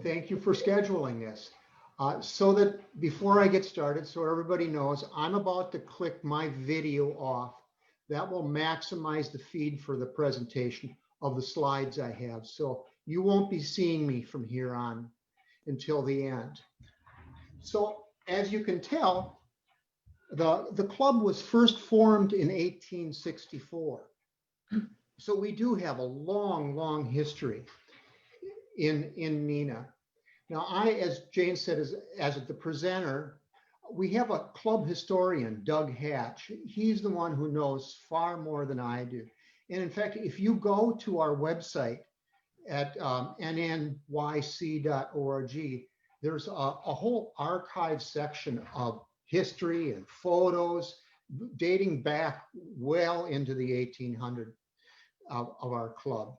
Thank you for scheduling this. So that before I get started, so everybody knows, I'm about to click my video off. That will maximize the feed for the presentation of the slides I have. So you won't be seeing me from here on until the end. So as you can tell, the club was first formed in 1864. So we do have a long, long history in Neenah. Now, as Jane said, as the presenter, we have a club historian, Doug Hatch. He's the one who knows far more than I do. And in fact, if you go to our website at NNYC.org, there's a whole archive section of history and photos dating back well into the 1800s of our club.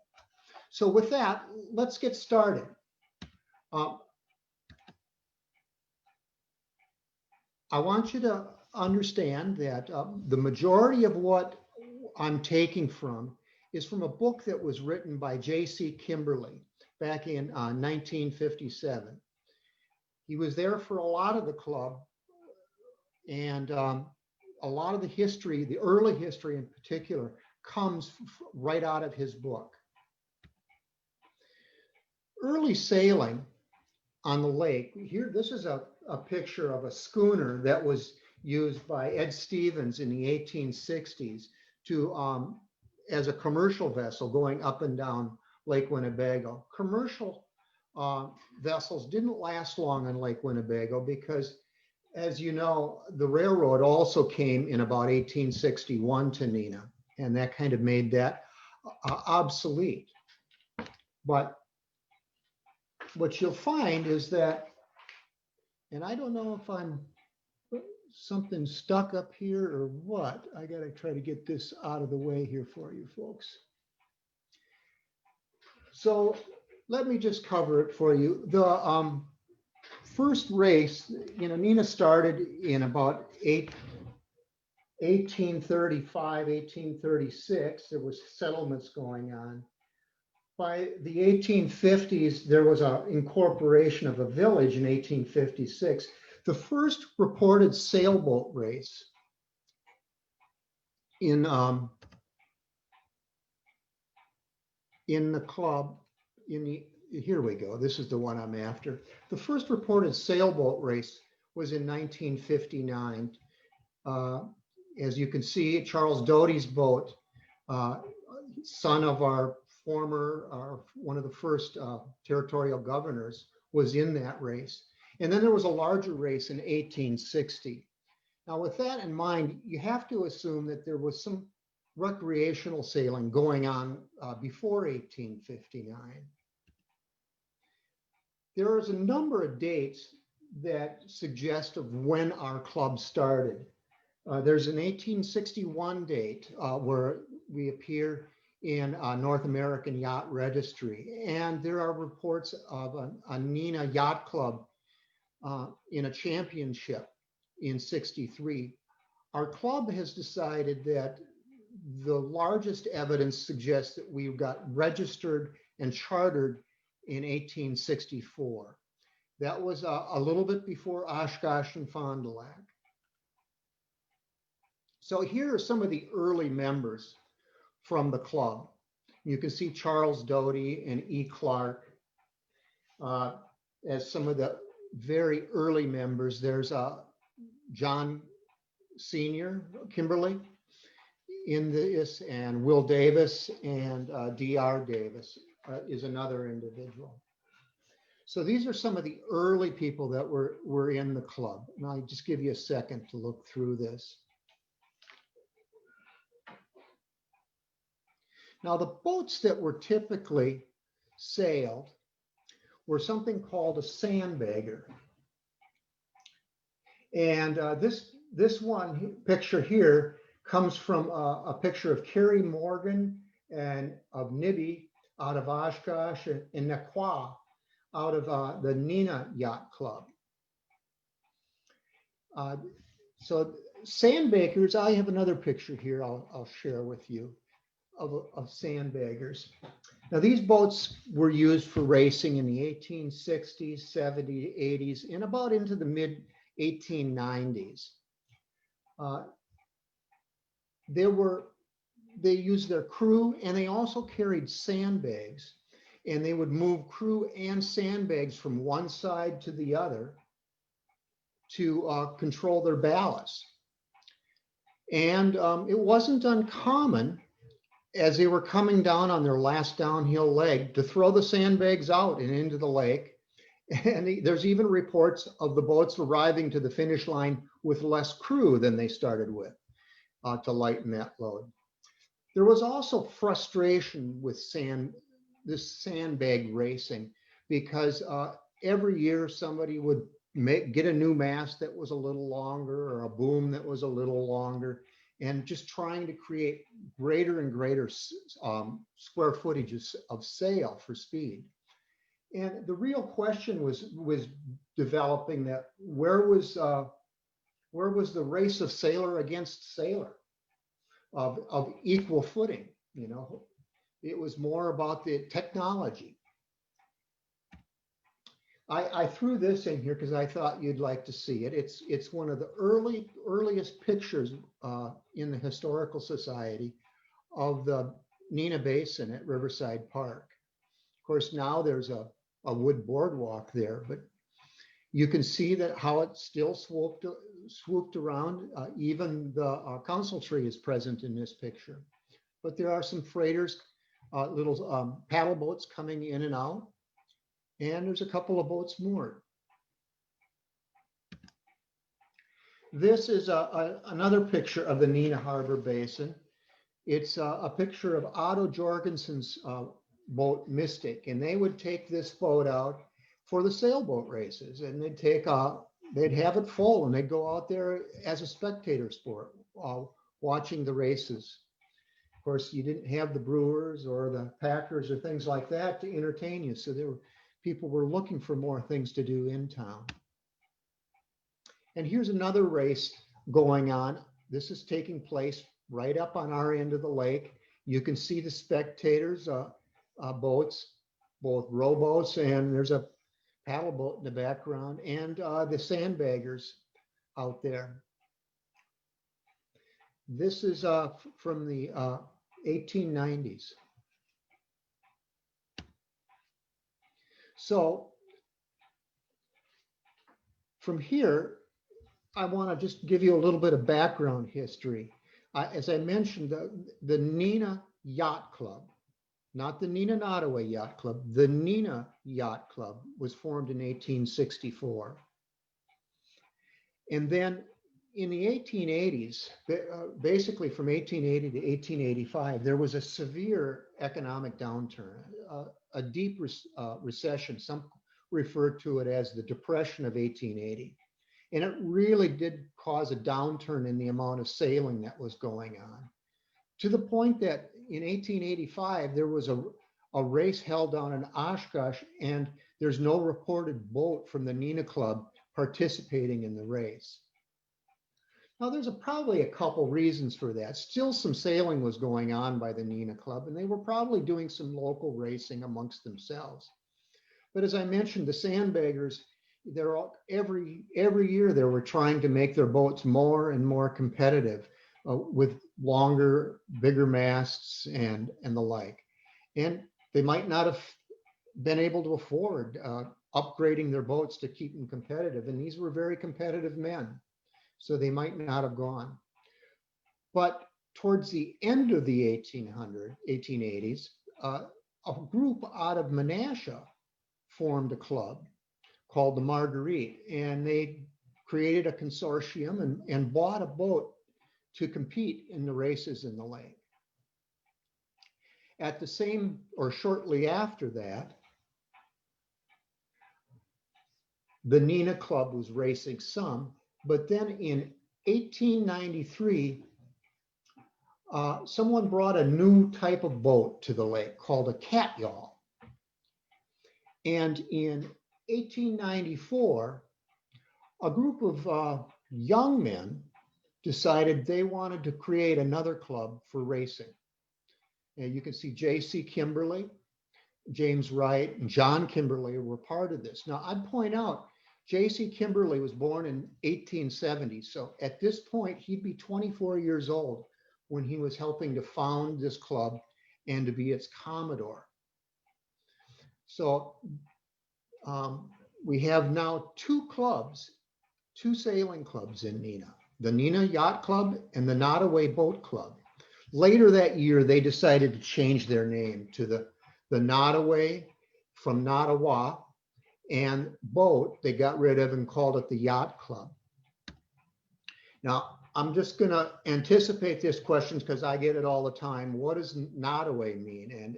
So with that, let's get started. I want you to understand that the majority of what I'm taking from is from a book that was written by J.C. Kimberly back in 1957. He was there for a lot of the club, and a lot of the history, the early history in particular, comes right out of his book. Early sailing on the lake, here, this is a picture of a schooner that was used by Ed Stevens in the 1860s to as a commercial vessel going up and down Lake Winnebago. Commercial vessels didn't last long on Lake Winnebago because, as you know, the railroad also came in about 1861 to Neenah, and that kind of made that obsolete. But what you'll find is that, and I don't know if I'm something stuck up here or what. I got to try to get this out of the way here for you folks. So let me just cover it for you. The first race, Neenah started in about 1835, 1836. There was settlements going on. By the 1850s, there was an incorporation of a village in 1856. The first reported sailboat race in the club, here we go, this is the one I'm after. The first reported sailboat race was in 1959. As you can see, Charles Doty's boat, son of our one of the first territorial governors, was in that race. And then there was a larger race in 1860. Now, with that in mind, you have to assume that there was some recreational sailing going on before 1859. There is a number of dates that suggest of when our club started. There's an 1861 date where we appear in North American Yacht Registry. And there are reports of a Neenah Yacht Club in a championship in '63. Our club has decided that the largest evidence suggests that we got registered and chartered in 1864. That was a little bit before Oshkosh and Fond du Lac. So here are some of the early members from the club. You can see Charles Doty and E. Clark as some of the very early members. There's John Sr. Kimberly in this, and Will Davis, and D.R. Davis is another individual. So these are some of the early people that were in the club. And I'll just give you a second to look through this. Now, the boats that were typically sailed were something called a sandbagger. And this one picture here comes from a picture of Carrie Morgan and of Nibby out of Oshkosh, and Nequa out of the Neenah Yacht Club. So sandbaggers, I have another picture here I'll share with you of sandbaggers. Now, these boats were used for racing in the 1860s, 70s, 80s, and about into the mid 1890s. They used their crew, and they also carried sandbags, and they would move crew and sandbags from one side to the other to control their ballast. And it wasn't uncommon, as they were coming down on their last downhill leg, to throw the sandbags out and into the lake. And there's even reports of the boats arriving to the finish line with less crew than they started with to lighten that load. There was also frustration with this sandbag racing, because every year somebody would get a new mast that was a little longer, or a boom that was a little longer, and just trying to create greater and greater square footage of sail for speed. And the real question was developing, that where was the race of sailor against sailor of equal footing? You know, it was more about the technology. I threw this in here because I thought you'd like to see it. It's one of the earliest pictures in the Historical Society of the Neenah Basin at Riverside Park. Of course, now there's a wood boardwalk there, but you can see that how it still swooped around. Even the council tree is present in this picture. But there are some freighters, little paddle boats coming in and out. And there's a couple of boats moored. This is another picture of the Neenah Harbor Basin. It's a picture of Otto Jorgensen's boat Mystic, and they would take this boat out for the sailboat races, and they'd have it full, and they'd go out there as a spectator sport, watching the races. Of course, you didn't have the brewers or the packers or things like that to entertain you, so people were looking for more things to do in town. And here's another race going on. This is taking place right up on our end of the lake. You can see the spectators, boats, both rowboats, and there's a paddle boat in the background, and the sandbaggers out there. This is from the 1890s. So from here, I want to just give you a little bit of background history. As I mentioned, the Neenah Yacht Club, not the Neenah Nodaway Yacht Club, the Neenah Yacht Club was formed in 1864. And then in the 1880s, basically from 1880 to 1885, there was a severe economic downturn, a deep recession. Some refer to it as the Depression of 1880. And it really did cause a downturn in the amount of sailing that was going on, to the point that in 1885, there was a race held down in Oshkosh, and there's no reported boat from the Neenah Club participating in the race. Now, there's probably a couple reasons for that. Still, some sailing was going on by the Neenah Club, and they were probably doing some local racing amongst themselves. But as I mentioned, the sandbaggers, every year they were trying to make their boats more and more competitive with longer, bigger masts and the like. And they might not have been able to afford upgrading their boats to keep them competitive. And these were very competitive men, so they might not have gone. But towards the end of the 1880s, a group out of Menasha formed a club called the Marguerite, and they created a consortium and bought a boat to compete in the races in the lake. At the same, or shortly after that, the Neenah Club was racing some, but then in 1893, someone brought a new type of boat to the lake called a cat yawl. And in 1894, a group of young men decided they wanted to create another club for racing. And you can see J.C. Kimberly James Wright, and John Kimberly were part of this. Now, I'd point out, J.C. Kimberly was born in 1870. So at this point, he'd be 24 years old when he was helping to found this club and to be its Commodore. So we have now two clubs, two sailing clubs in Neenah, the Neenah Yacht Club and the Nodaway Boat Club. Later that year, they decided to change their name to the Nodaway from Nodawa, and boat they got rid of and called it the Yacht Club. Now, I'm just going to anticipate this question because I get it all the time. What does Nodaway mean? And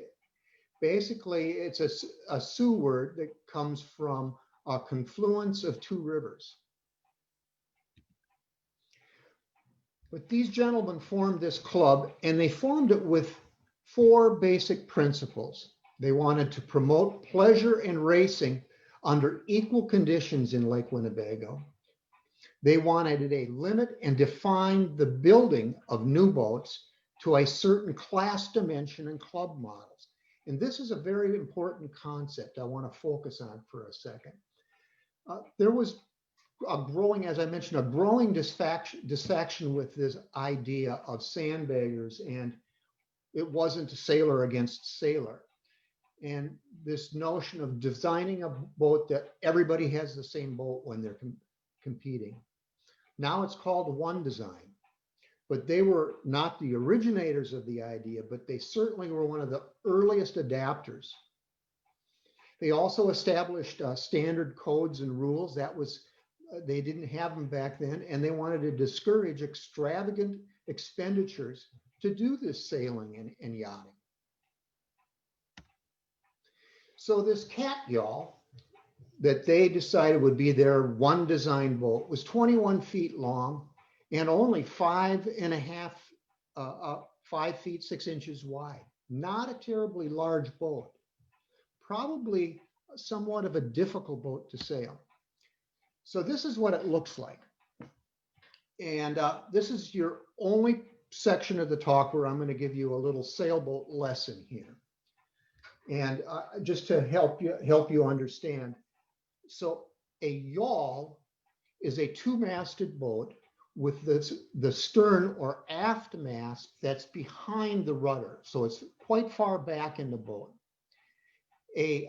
basically, it's a Sioux word that comes from a confluence of two rivers. But these gentlemen formed this club, and they formed it with four basic principles. They wanted to promote pleasure and racing under equal conditions in Lake Winnebago. They wanted a limit and define the building of new boats to a certain class dimension and club models. And this is a very important concept I want to focus on for a second. There was a growing, as I mentioned, a growing dissatisfaction with this idea of sandbaggers, and it wasn't sailor against sailor. And this notion of designing a boat that everybody has the same boat when they're competing. Now it's called one design, but they were not the originators of the idea, but they certainly were one of the earliest adapters. They also established standard codes and rules. That was, they didn't have them back then, and they wanted to discourage extravagant expenditures to do this sailing and yachting. So this cat yawl that they decided would be their one design boat was 21 feet long and only 5 feet 6 inches wide. Not a terribly large boat. Probably somewhat of a difficult boat to sail. So this is what it looks like. And this is your only section of the talk where I'm going to give you a little sailboat lesson here. And just to help you understand. So a yawl is a two-masted boat with the stern or aft mast that's behind the rudder. So it's quite far back in the boat. A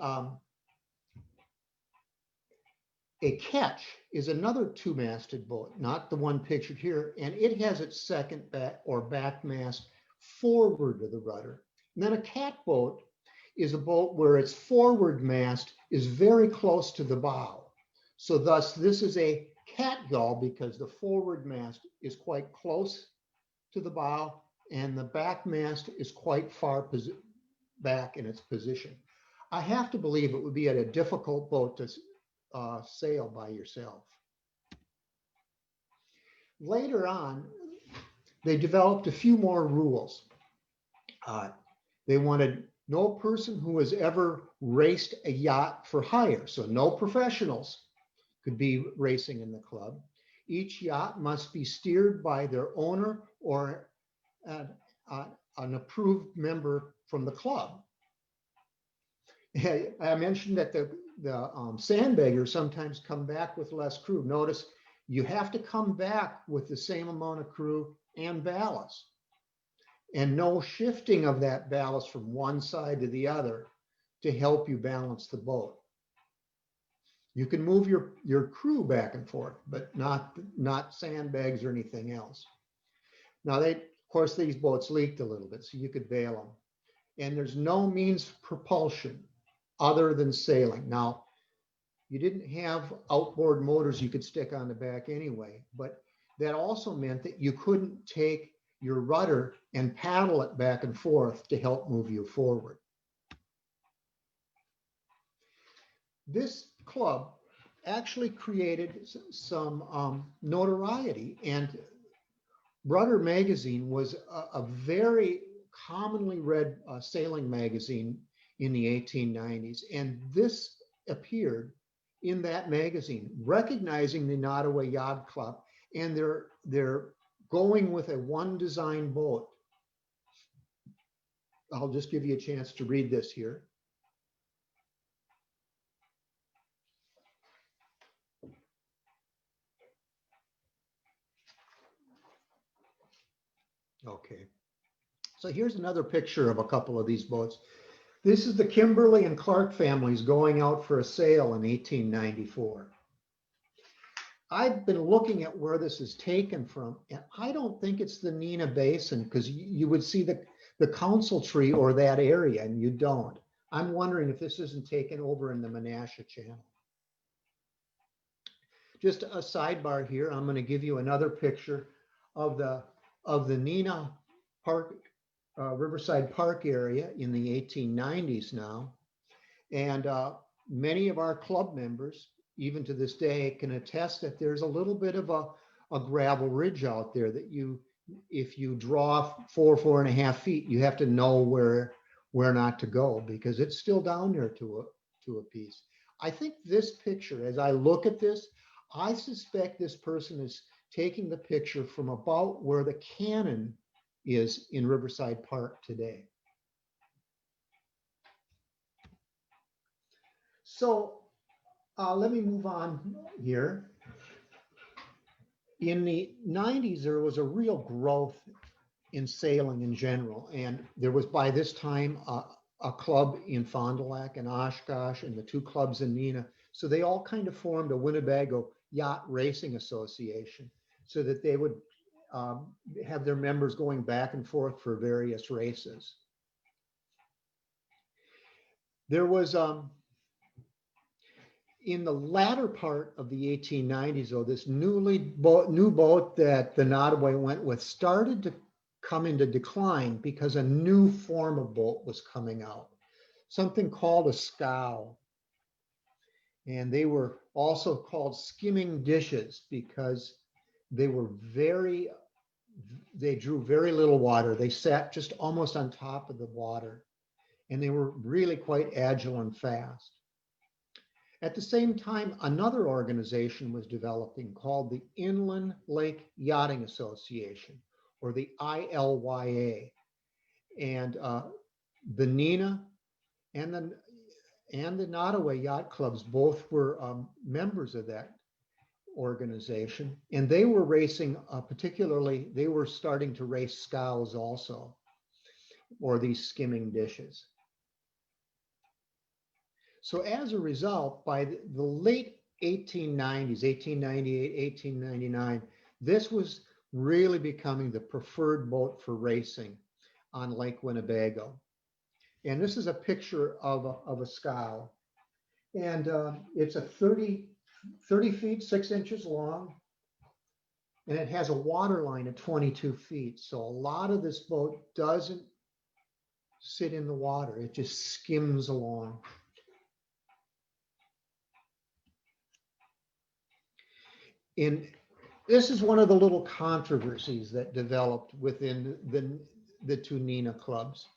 ketch is another two-masted boat, not the one pictured here, and it has its second back mast forward to the rudder. And then a catboat is a boat where its forward mast is very close to the bow. So thus, this is a cat yawl because the forward mast is quite close to the bow and the back mast is quite far back in its position. I have to believe it would be a difficult boat to sail by yourself. Later on, they developed a few more rules. They wanted no person who has ever raced a yacht for hire, so no professionals could be racing in the club. Each yacht must be steered by their owner or an approved member from the club. I mentioned that the sandbaggers sometimes come back with less crew. Notice you have to come back with the same amount of crew and ballast, and no shifting of that ballast from one side to the other to help you balance the boat. You can move your crew back and forth, but not sandbags or anything else. Now, of course, these boats leaked a little bit, so you could bail them. And there's no means of propulsion other than sailing. Now, you didn't have outboard motors you could stick on the back anyway, but that also meant that you couldn't take your rudder and paddle it back and forth to help move you forward. This club actually created some notoriety, and Rudder magazine was a very commonly read sailing magazine in the 1890s, and this appeared in that magazine, recognizing the Nodaway Yacht Club, and they're going with a one design boat. I'll just give you a chance to read this here. Okay. So here's another picture of a couple of these boats. This is the Kimberly and Clark families going out for a sail in 1894. I've been looking at where this is taken from, and I don't think it's the Neenah Basin, because you would see the council tree or that area, and you don't. I'm wondering if this isn't taken over in the Menasha Channel. Just a sidebar here, I'm going to give you another picture of the Neenah Park, Riverside Park area in the 1890s now. And many of our club members, even to this day, can attest that there's a little bit of a gravel ridge out there that if you draw 4.5 feet, you have to know where not to go, because it's still down there to a piece. I think this picture, as I look at this, I suspect this person is taking the picture from about where the cannon is in Riverside Park today. So let me move on here. In the 90s, there was a real growth in sailing in general. And there was, by this time, a club in Fond du Lac and Oshkosh and the two clubs in Neenah. So they all kind of formed a Winnebago Yacht Racing Association, so that they would have their members going back and forth for various races. There was, in the latter part of the 1890s, though, this new boat that the Nodaway went with started to come into decline because a new form of boat was coming out, something called a scow. And they were also called skimming dishes because they drew very little water. They sat just almost on top of the water, and they were really quite agile and fast. At the same time, another organization was developing called the Inland Lake Yachting Association, or the ILYA. And the Neenah and the Nodaway Yacht Clubs both were members of that organization. And they were racing, particularly, they were starting to race scows also, or these skimming dishes. So as a result, by the late 1890s, 1898, 1899, this was really becoming the preferred boat for racing on Lake Winnebago. And this is a picture of a scow. And it's a 30 feet, 6 inches long. And it has a water line of 22 feet. So a lot of this boat doesn't sit in the water. It just skims along. This is one of the little controversies that developed within the two Neenah clubs.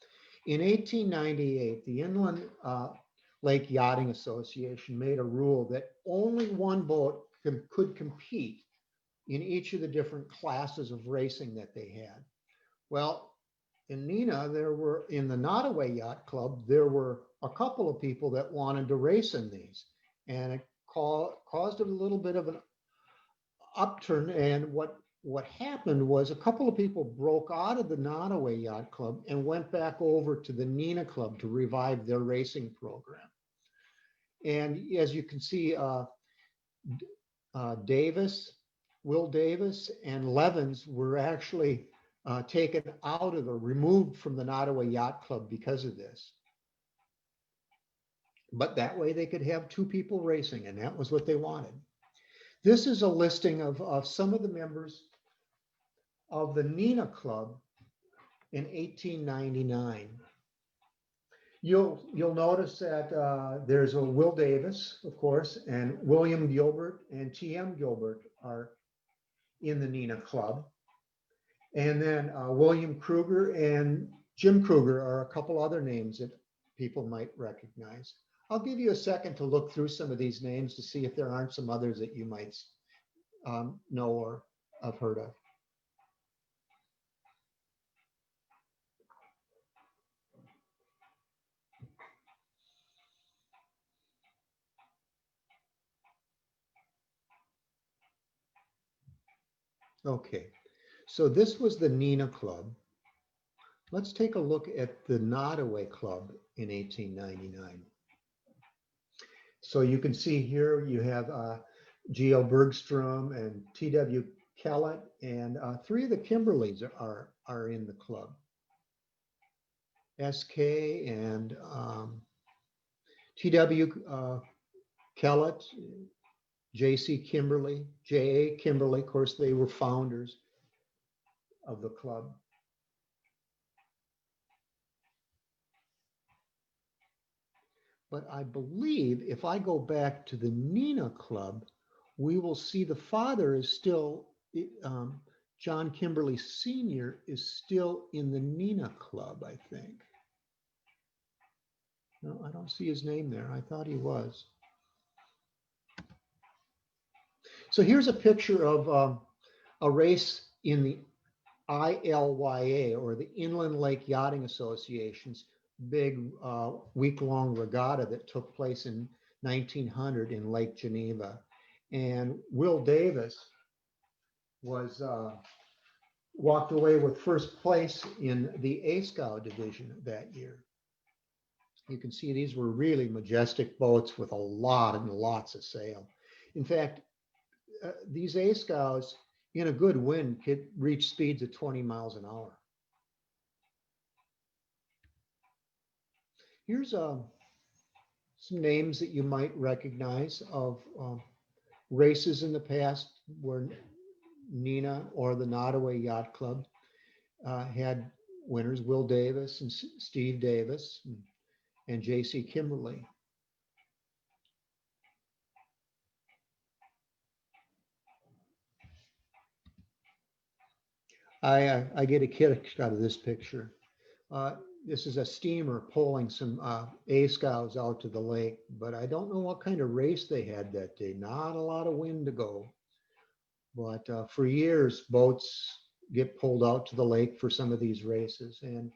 In 1898, the Inland Lake Yachting Association made a rule that only one boat could compete in each of the different classes of racing that they had. Well, in Neenah, in the Nodaway Yacht Club, there were a couple of people that wanted to race in these, and it caused a little bit of an upturn. And what happened was a couple of people broke out of the Nodaway Yacht Club and went back over to the Neenah Club to revive their racing program. And as you can see, Will Davis and Levins were actually taken out of removed from the Nodaway Yacht Club because of this. But that way they could have two people racing, and that was what they wanted. This is a listing of some of the members of the Neenah Club in 1899. You'll notice that there's a Will Davis, of course, and William Gilbert and T.M. Gilbert are in the Neenah Club. And then William Kruger and Jim Kruger are a couple other names that people might recognize. I'll give you a second to look through some of these names to see if there aren't some others that you might know or have heard of. Okay, So this was the Neenah Club. Let's take a look at the Nodaway Club in 1899. So you can see here you have G.O. Bergstrom and T.W. Kellett, and three of the Kimberleys are in the club. S.K. and T.W. Kellett, J.C. Kimberly, J.A. Kimberly. Of course, they were founders of the club. But I believe if I go back to the Neenah Club, we will see the father is still, John Kimberly Sr. is still in the Neenah Club, I think. No, I don't see his name there. I thought he was. So here's a picture of a race in the ILYA, or the Inland Lake Yachting Association's big week-long regatta that took place in 1900 in Lake Geneva. And Will Davis was walked away with first place in the A-Scow division that year. You can see these were really majestic boats with a lot and lots of sail. In fact, these A-Scows in a good wind could reach speeds of 20 miles an hour. Here's some names that you might recognize of races in the past where Neenah or the Nodaway Yacht Club had winners: Will Davis and Steve Davis and J.C. Kimberly. I get a kick out of this picture. This is a steamer pulling some A-Scows out to the lake, but I don't know what kind of race they had that day. Not a lot of wind to go. But for years, boats get pulled out to the lake for some of these races. And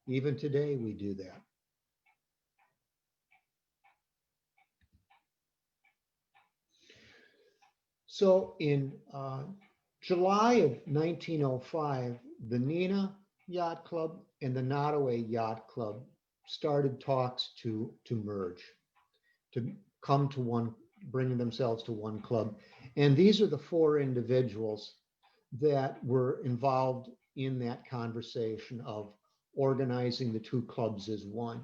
even today, we do that. So in July of 1905, the Neenah Yacht Club and the Nodaway Yacht Club started talks to merge, to come to one, bringing themselves to one club. And these are the four individuals that were involved in that conversation of organizing the two clubs as one.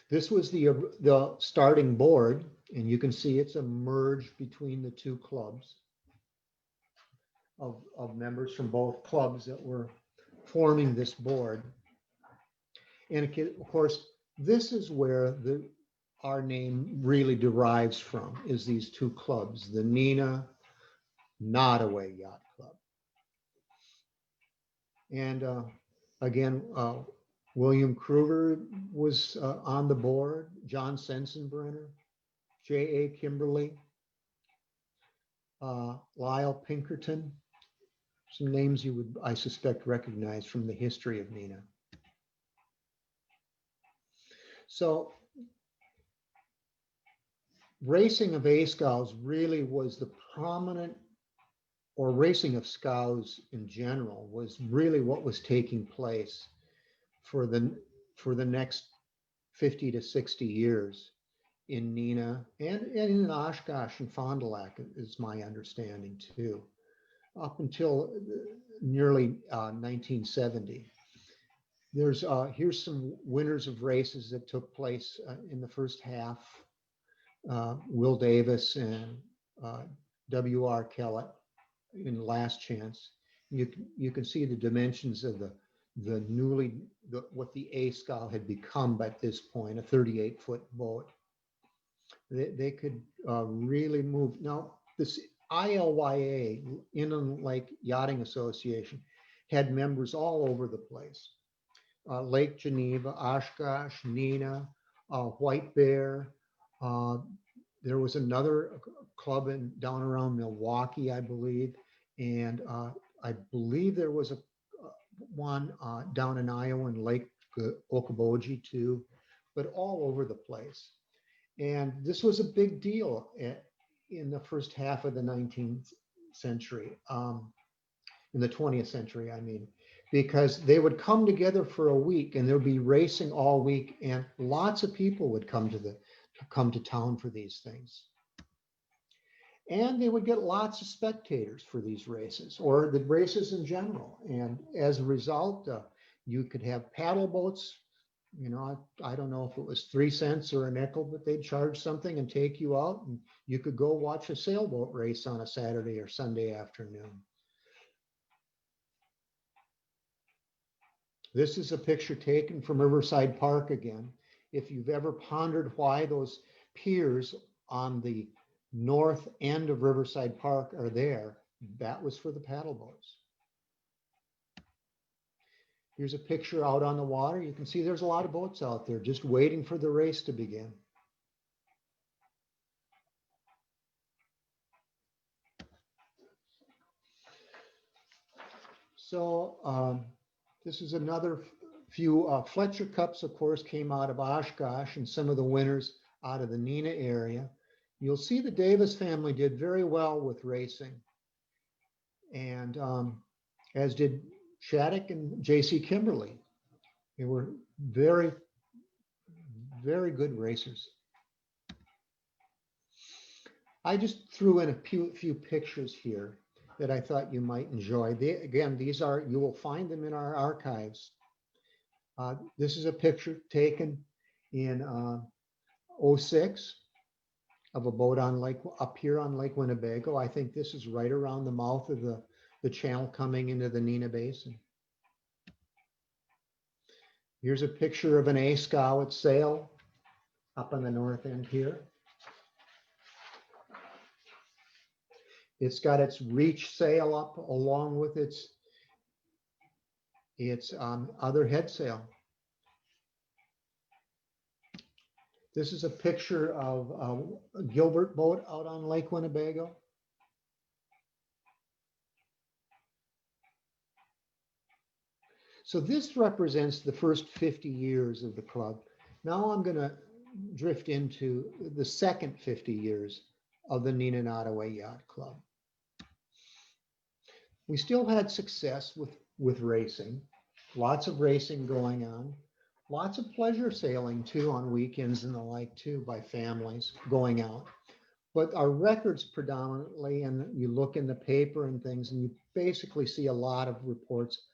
This was the starting board, and you can see it's a merge between the two clubs of members from both clubs that were forming this board. And of course, this is where our name really derives from, is these two clubs, the Neenah Nodaway Yacht Club. And again, William Kruger was on the board, John Sensenbrenner, J.A. Kimberly, Lyle Pinkerton, some names you would, I suspect, recognize from the history of Neenah. So racing of A-Scows really was the prominent, or racing of scows in general was really what was taking place for the next 50 to 60 years in Neenah and in Oshkosh and Fond du Lac, is my understanding too, up until nearly 1970. Here's some winners of races that took place in the first half. Will Davis and W.R. Kellett in Last Chance. You can see the dimensions of what the A-Scow had become at this point, a 38-foot boat. They could really move. Now, this ILYA, Inland Lake Yachting Association, had members all over the place. Lake Geneva, Oshkosh, Neenah, White Bear. There was another club down around Milwaukee, I believe. And I believe there was one down in Iowa in Lake Okoboji too, but all over the place. And this was a big deal in the first half of the 19th century, in the 20th century, I mean, because they would come together for a week and there'd be racing all week, and lots of people would come to town for these things. And they would get lots of spectators for these races or the races in general. And as a result, you could have paddle boats. You know, I don't know if it was 3 cents or a nickel, but they'd charge something and take you out, and you could go watch a sailboat race on a Saturday or Sunday afternoon. This is a picture taken from Riverside Park again. If you've ever pondered why those piers on the north end of Riverside Park are there, that was for the paddle boats. Here's a picture out on the water. You can see there's a lot of boats out there just waiting for the race to begin. So this is another few Fletcher Cups, of course, came out of Oshkosh, and some of the winners out of the Neenah area. You'll see the Davis family did very well with racing, and as did Shattuck and J.C. Kimberly. They were very, very good racers. I just threw in a few pictures here that I thought you might enjoy. Again, you will find them in our archives. This is a picture taken in 06 of a boat on up here on Lake Winnebago. I think this is right around the mouth of the channel coming into the Neenah Basin. Here's a picture of an A scow at sail up on the north end here. It's got its reach sail up along with its other head sail. This is a picture of a Gilbert boat out on Lake Winnebago. So this represents the first 50 years of the club. Now I'm going to drift into the second 50 years of the Neenah Nodaway Yacht Club. We still had success with racing, lots of racing going on, lots of pleasure sailing too on weekends and the like too by families going out. But our records predominantly, and you look in the paper and things, and you basically see a lot of reports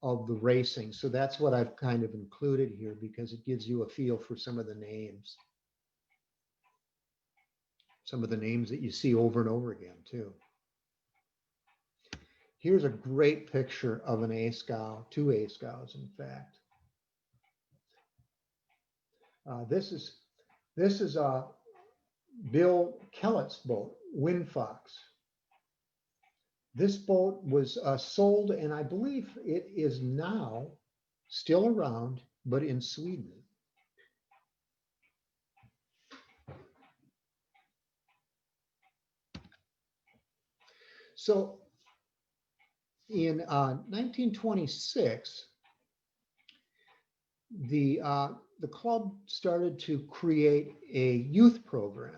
of the racing. So that's what I've kind of included here because it gives you a feel for some of the names. Some of the names that you see over and over again too. Here's a great picture of an A scow, 2 A scows in fact. This is Bill Kellett's boat, Wind Fox. This boat was sold, and I believe it is now still around, but in Sweden. So in 1926, the club started to create a youth program.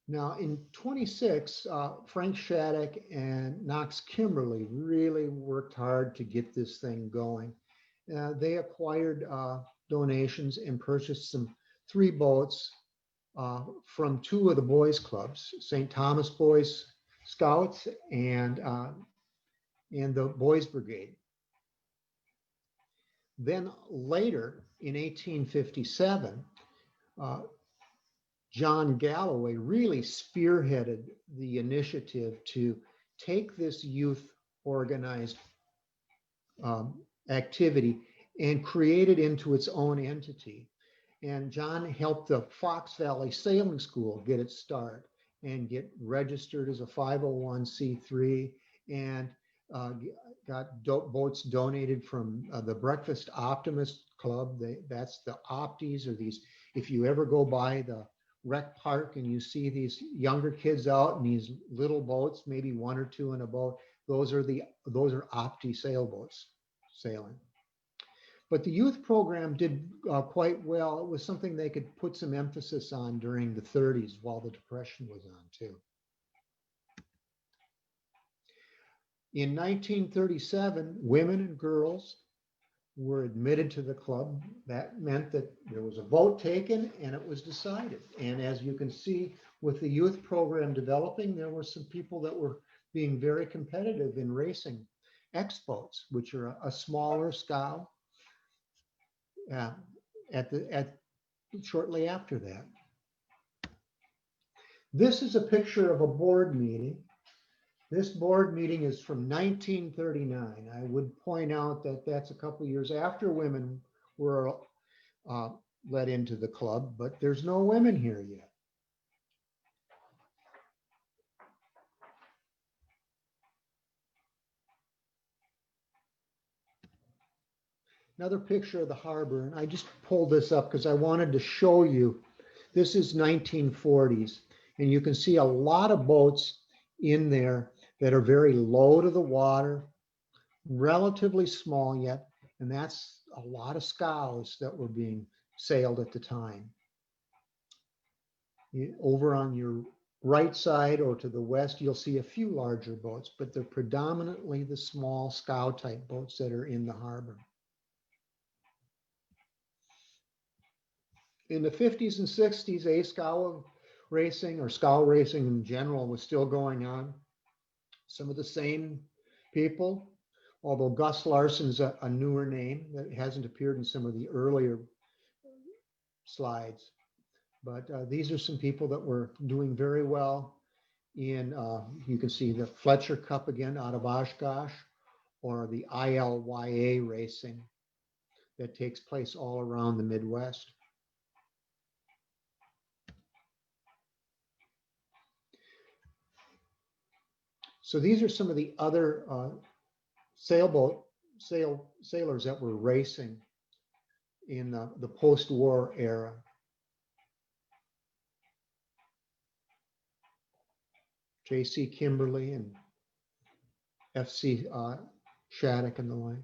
Now in 26, Frank Shattuck and Knox Kimberly really worked hard to get this thing going. They acquired donations and purchased 3 boats from 2 of the boys clubs, St. Thomas Boys Scouts and the Boys Brigade. Then later in 1857, John Galloway really spearheaded the initiative to take this youth organized activity and create it into its own entity. And John helped the Fox Valley Sailing School get its start and get registered as a 501c3 and got boats donated from the Breakfast Optimist Club. That's the Opties, or these, if you ever go by the rec park and you see these younger kids out in these little boats, maybe 1 or 2 in a boat, those are Opti sailboats sailing. But the youth program did quite well. It was something they could put some emphasis on during the 30s while the Depression was on too. In 1937, women and girls were admitted to the club. That meant that there was a vote taken and it was decided. And as you can see, with the youth program developing, there were some people that were being very competitive in racing X boats, which are a smaller scow. Shortly after that, this is a picture of a board meeting. This board meeting is from 1939. I would point out that that's a couple years after women were let into the club, but there's no women here yet. Another picture of the harbor, and I just pulled this up because I wanted to show you. This is 1940s, and you can see a lot of boats in there that are very low to the water, relatively small yet, and that's a lot of scows that were being sailed at the time. Over on your right side or to the west, you'll see a few larger boats, but they're predominantly the small scow type boats that are in the harbor. In the 50s and 60s, scow racing or scow racing in general was still going on. Some of the same people, although Gus Larson's a newer name that hasn't appeared in some of the earlier slides. But these are some people that were doing very well in, you can see the Fletcher Cup again out of Oshkosh, or the ILYA racing that takes place all around the Midwest. So these are some of the other sailors that were racing in the post-war era. J.C. Kimberly and F.C. Shattuck and the like.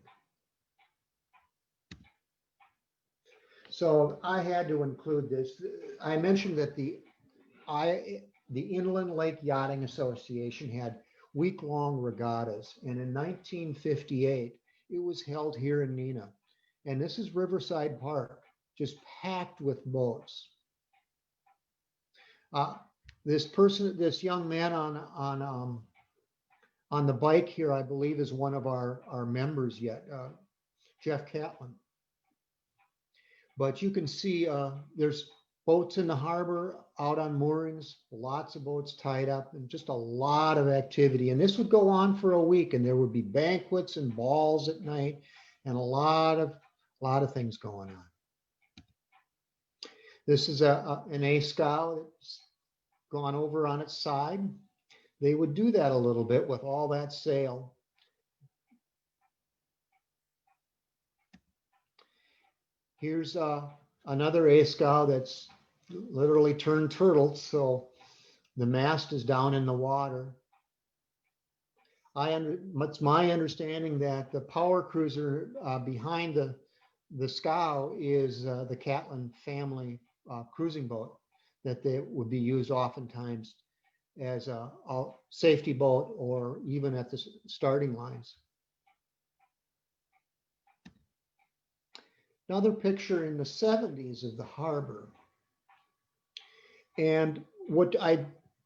So I had to include this. I mentioned that the Inland Lake Yachting Association had week-long regattas, and in 1958 it was held here in Neenah, and this is Riverside Park, just packed with boats. This young man on the bike here, I believe, is one of our members yet, Jeff Catlin. But you can see there's boats in the harbor, out on moorings, lots of boats tied up, and just a lot of activity. And this would go on for a week, and there would be banquets and balls at night, and a lot of things going on. This is an A scow that's gone over on its side. They would do that a little bit with all that sail. Here's another A scow that's literally turned turtle, so the mast is down in the water. It's my understanding that the power cruiser behind the scow is the Catlin family cruising boat that they would be used oftentimes as a safety boat or even at the starting lines. Another picture in the 70s of the harbor. And what I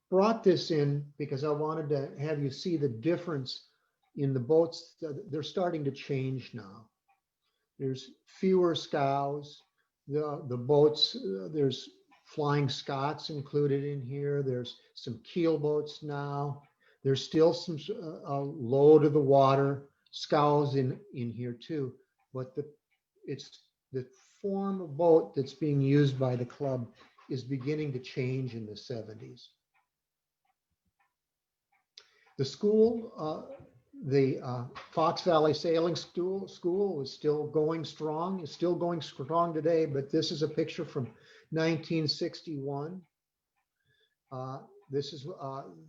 brought this in because I wanted to have you see the difference in the boats. They're starting to change now. There's fewer scows. The boats, there's Flying Scots included in here. There's some keel boats now. There's still some low to the water scows in here too. But it's the form of boat that's being used by the club is beginning to change in the 70s. The school, the Fox Valley Sailing School was still going strong, is still going strong today, but this is a picture from 1961. This is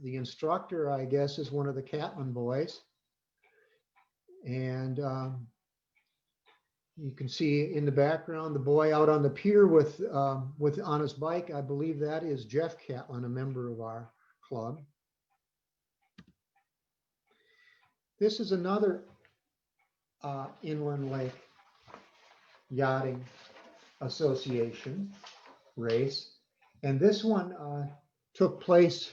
the instructor, I guess, is one of the Catlin boys. And You can see in the background the boy out on the pier with on his bike. I believe that is Jeff Catlin, a member of our club. This is another inland lake yachting association race, and this one took place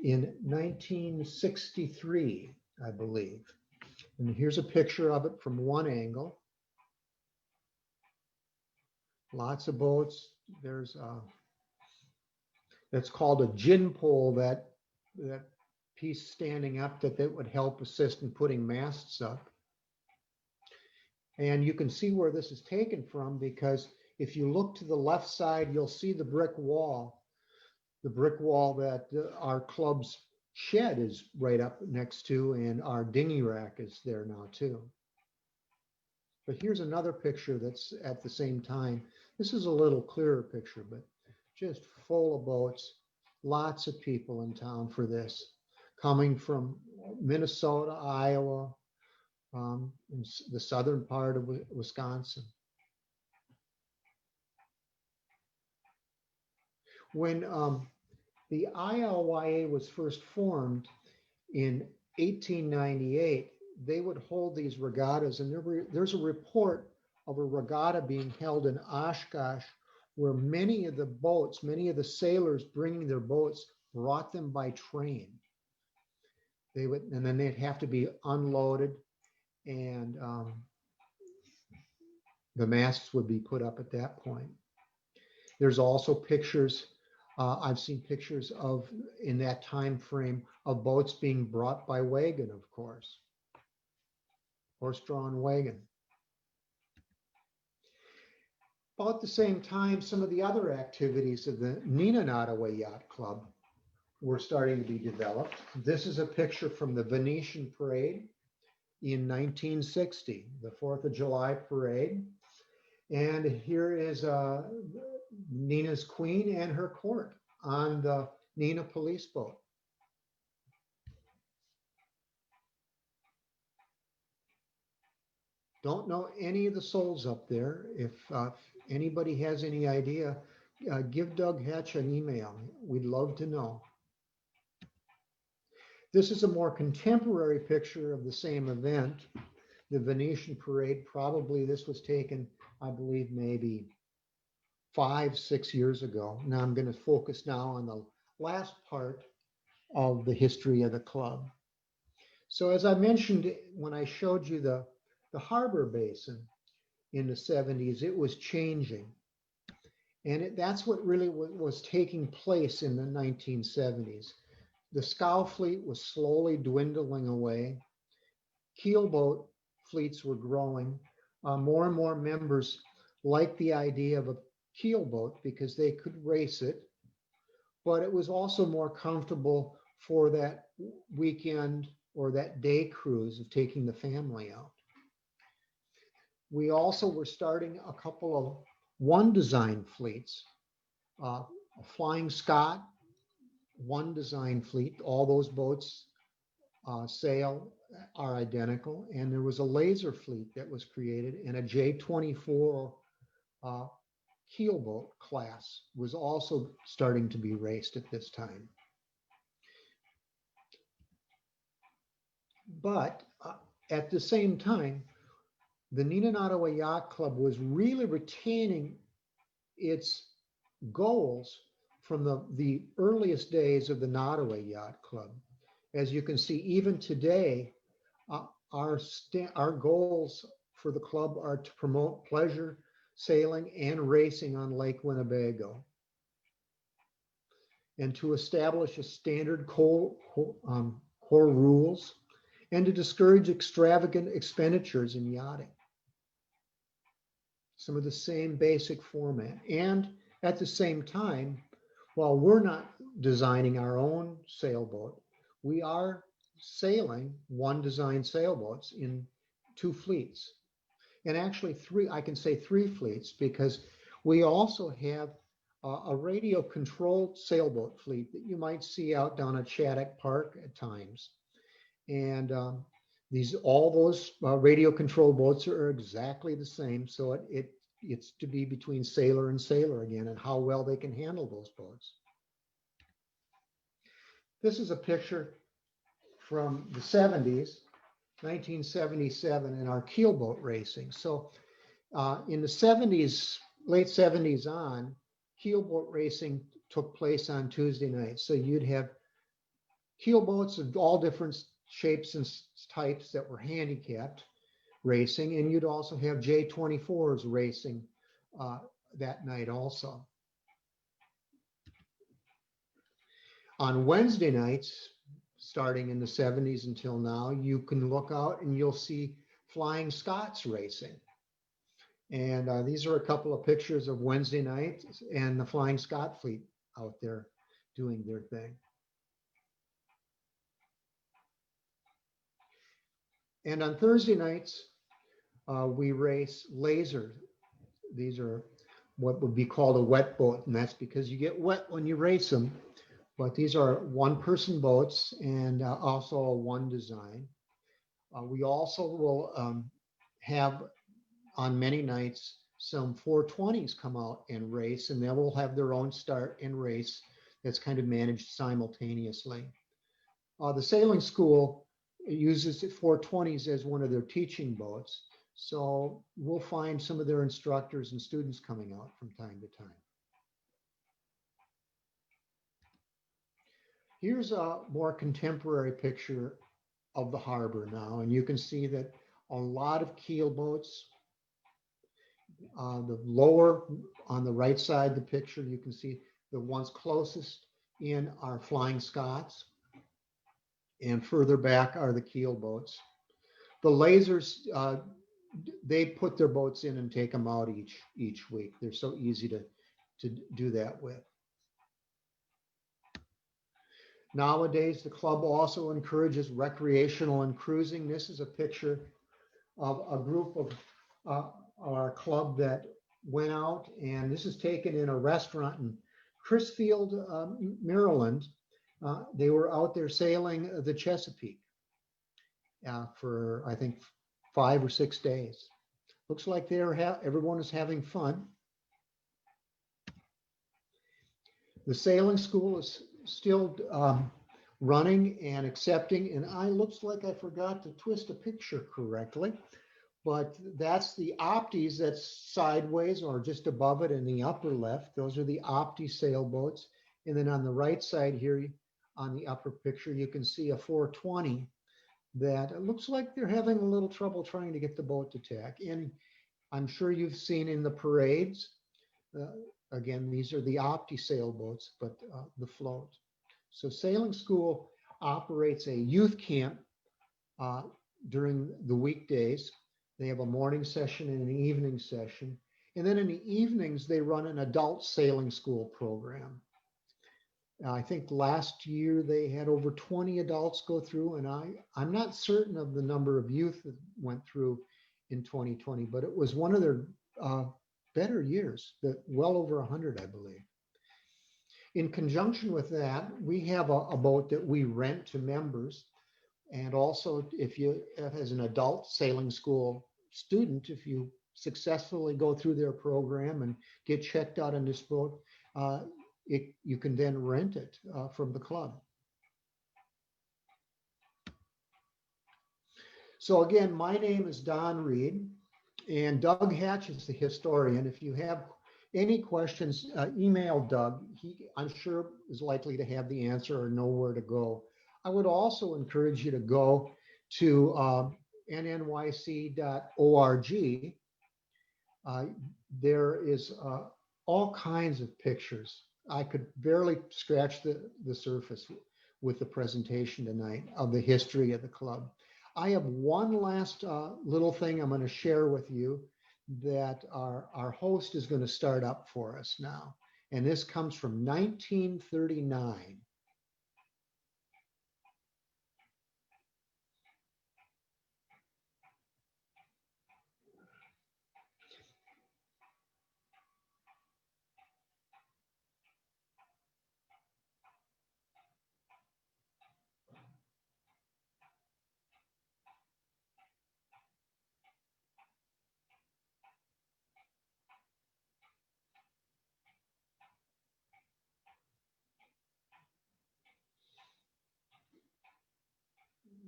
in 1963, I believe. And here's a picture of it from one angle. Lots of boats. There's that's called a gin pole, that piece standing up that would help assist in putting masts up. And you can see where this is taken from, because if you look to the left side, you'll see the brick wall that our club's shed is right up next to, and our dinghy rack is there now too. But here's another picture that's at the same time. This is a little clearer picture, but just full of boats. Lots of people in town for this, coming from Minnesota, Iowa, in the southern part of Wisconsin. When the ILYA was first formed in 1898, they would hold these regattas, and there's a report of a regatta being held in Oshkosh, where many of the sailors bringing their boats brought them by train. And then they'd have to be unloaded, and the masts would be put up at that point. There's also pictures, I've seen pictures of, in that time frame, of boats being brought by wagon, of course. Horse-drawn wagon. About the same time, some of the other activities of the Neenah Nodaway Yacht Club were starting to be developed. This is a picture from the Venetian Parade in 1960, the 4th of July parade. And here is Neenah's queen and her court on the Neenah police boat. Don't know any of the souls up there. If anybody has any idea, give Doug Hatch an email. We'd love to know. This is a more contemporary picture of the same event, the Venetian Parade. Probably this was taken, I believe, maybe 5-6 years ago. Now I'm going to focus now on the last part of the history of the club. So as I mentioned when I showed you the harbor basin in the 70s, it was changing. And that's what really was taking place in the 1970s. The scow fleet was slowly dwindling away. Keelboat fleets were growing. More and more members liked the idea of a keelboat because they could race it, but it was also more comfortable for that weekend or that day cruise of taking the family out. We also were starting a couple of one design fleets, a Flying Scot, one design fleet. All those boats sail are identical. And there was a laser fleet that was created, and a J-24 keelboat class was also starting to be raced at this time. But at the same time, the Neenah Nodaway Yacht Club was really retaining its goals from the earliest days of the Nodaway Yacht Club. As you can see, even today, our goals for the club are to promote pleasure sailing and racing on Lake Winnebago, and to establish a standard core rules, and to discourage extravagant expenditures in yachting. Some of the same basic format. And at the same time, while we're not designing our own sailboat, we are sailing one design sailboats in 2 fleets. And actually I can say 3 fleets, because we also have a radio controlled sailboat fleet that you might see out down at Shattuck Park at times. And All those radio control boats are exactly the same. So it's to be between sailor and sailor again, and how well they can handle those boats. This is a picture from the 70s, 1977, in our keelboat racing. So in the 70s, late 70s on, keelboat racing took place on Tuesday nights. So you'd have keelboats of all different shapes and types that were handicapped racing, and you'd also have J24s racing that night also. On Wednesday nights, starting in the 70s until now, you can look out and you'll see Flying Scots racing. And these are a couple of pictures of Wednesday night and the Flying Scot fleet out there doing their thing. And on Thursday nights, we race laser. These are what would be called a wet boat, and that's because you get wet when you race them. But these are one-person boats and also a one design. We also will have on many nights some 420s come out and race, and they will have their own start and race that's kind of managed simultaneously. The sailing school uses 420s as one of their teaching boats, so we'll find some of their instructors and students coming out from time to time. Here's a more contemporary picture of the harbor now, and you can see that a lot of keel boats. The lower on the right side of the picture, you can see the ones closest in are Flying Scots, and further back are the keel boats. The lasers, they put their boats in and take them out each week. They're so easy to do that with. Nowadays, the club also encourages recreational and cruising. This is a picture of a group of our club that went out, and this is taken in a restaurant in Crisfield, Maryland. They were out there sailing the Chesapeake for, I think, 5 or 6 days. Looks like everyone is having fun. The sailing school is still running and accepting, and looks like I forgot to twist a picture correctly, but that's the Optis that's sideways or just above it in the upper left. Those are the Opti sailboats. And then on the right side here, on the upper picture, you can see a 420 that it looks like they're having a little trouble trying to get the boat to tack. And I'm sure you've seen in the parades, again, these are the Opti sailboats, but the float. So sailing school operates a youth camp during the weekdays. They have a morning session and an evening session. And then in the evenings, they run an adult sailing school program. I think last year they had over 20 adults go through, and I'm not certain of the number of youth that went through in 2020, but it was one of their better years, well over 100, I believe. In conjunction with that, we have a boat that we rent to members. And also, if you, as an adult sailing school student, if you successfully go through their program and get checked out on this boat, you can then rent it from the club. So again, my name is Don Reid, and Doug Hatch is the historian. If you have any questions, email Doug. I'm sure, is likely to have the answer or know where to go. I would also encourage you to go to NNYC.org. There is all kinds of pictures. I could barely scratch the surface with the presentation tonight of the history of the club. I have one last little thing I'm going to share with you that our host is going to start up for us now. And this comes from 1939.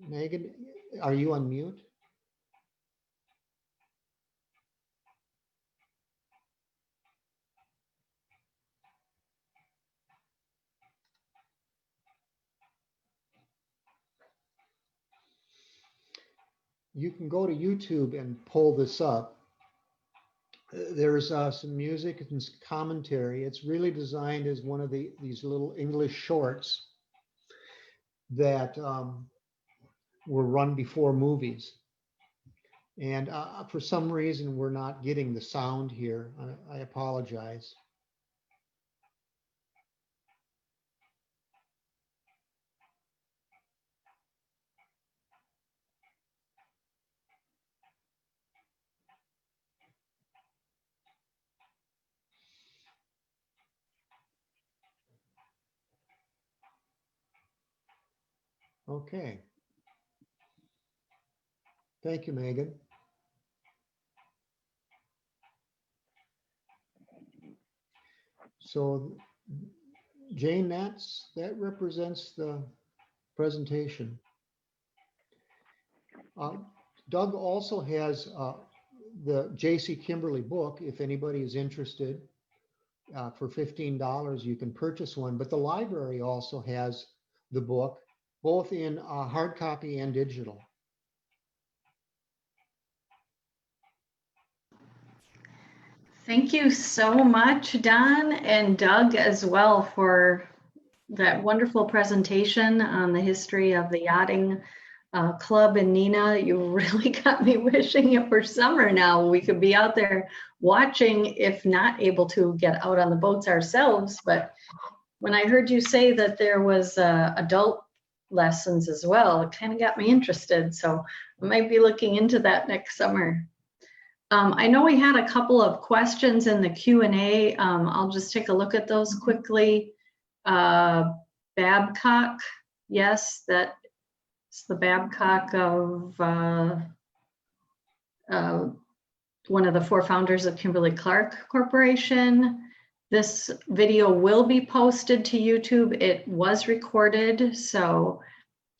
Megan, are you on mute? You can go to YouTube and pull this up. There's some music and some commentary. It's really designed as one of these little English shorts that were run before movies. And for some reason, we're not getting the sound here. I apologize. Okay. Thank you, Megan. So Jane, that represents the presentation. Doug also has the J.C. Kimberly book. If anybody is interested, for $15, you can purchase one. But the library also has the book, both in hard copy and digital. Thank you so much, Don and Doug as well, for that wonderful presentation on the history of the yachting club in Neenah. You really got me wishing it were summer now. We could be out there watching, if not able to get out on the boats ourselves. But when I heard you say that there was adult lessons as well, it kind of got me interested. So I might be looking into that next summer. I know we had a couple of questions in the Q&A. I'll just take a look at those quickly. Babcock, yes, that's the Babcock of one of the 4 founders of Kimberly-Clark Corporation. This video will be posted to YouTube. It was recorded, so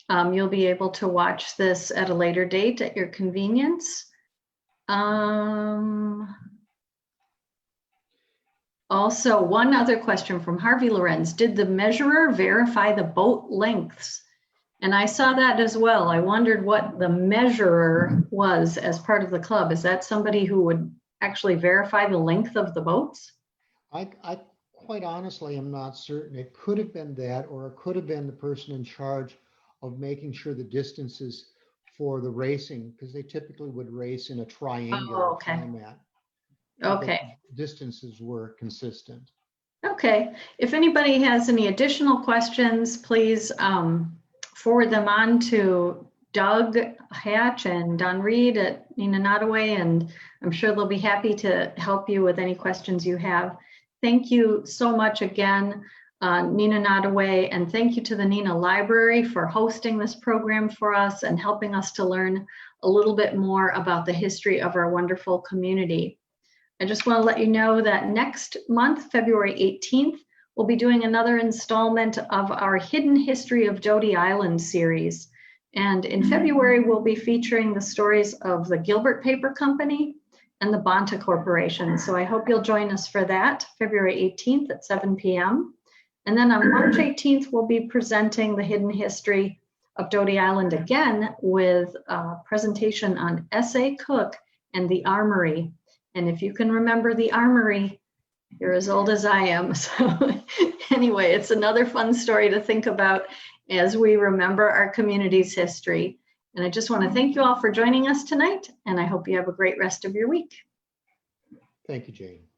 you'll be able to watch this at a later date at your convenience. Also, one other question from Harvey Lorenz. Did the measurer verify the boat lengths? And I saw that as well. I wondered what the measurer was as part of the club. Is that somebody who would actually verify the length of the boats? I quite honestly am not certain. It could have been that, or it could have been the person in charge of making sure the distances for the racing, because they typically would race in a triangular format. Okay. Distances were consistent. Okay. If anybody has any additional questions, please forward them on to Doug Hatch and Don Reid at Neenah Nodaway, and I'm sure they'll be happy to help you with any questions you have. Thank you so much again, Neenah Nodaway, and thank you to the Neenah Library for hosting this program for us and helping us to learn a little bit more about the history of our wonderful community. I just want to let you know that next month, February 18th, we'll be doing another installment of our Hidden History of Doty Island series. And in February, we'll be featuring the stories of the Gilbert Paper Company and the Bonta Corporation. So I hope you'll join us for that, February 18th at 7 p.m. And then on March 18th, we'll be presenting the hidden history of Doty Island again with a presentation on S.A. Cook and the Armory. And if you can remember the Armory, you're as old as I am. So anyway, it's another fun story to think about as we remember our community's history. And I just want to thank you all for joining us tonight, and I hope you have a great rest of your week. Thank you, Jane.